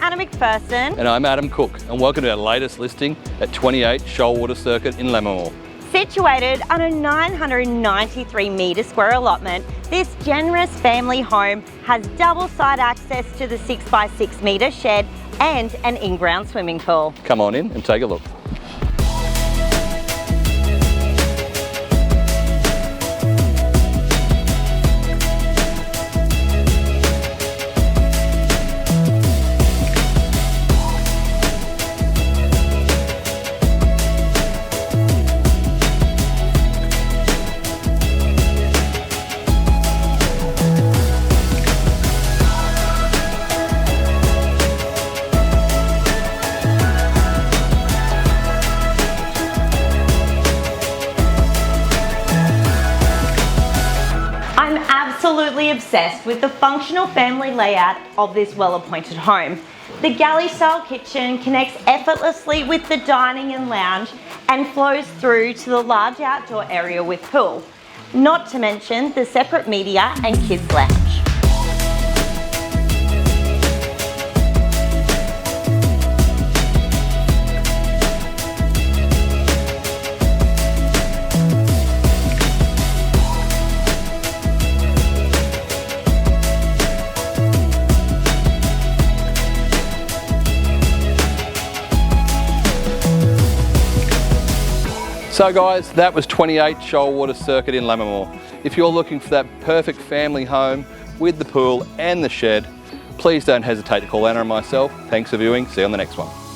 Anna McPherson. And I'm Adam Cook, and welcome to our latest listing at 28 Shoalwater Circuit in Lammermoor. Situated on a 993 metre square allotment, this generous family home has double side access to the 6x6 metre shed and an in-ground swimming pool. Come on in and take a look. I'm absolutely obsessed with the functional family layout of this well-appointed home. The galley-style kitchen connects effortlessly with the dining and lounge and flows through to the large outdoor area with pool, not to mention the separate media and kids lounge. So guys, that was 28 Shoalwater Circuit in Lammermoor. If you're looking for that perfect family home with the pool and the shed, please don't hesitate to call Anna and myself. Thanks for viewing. See you on the next one.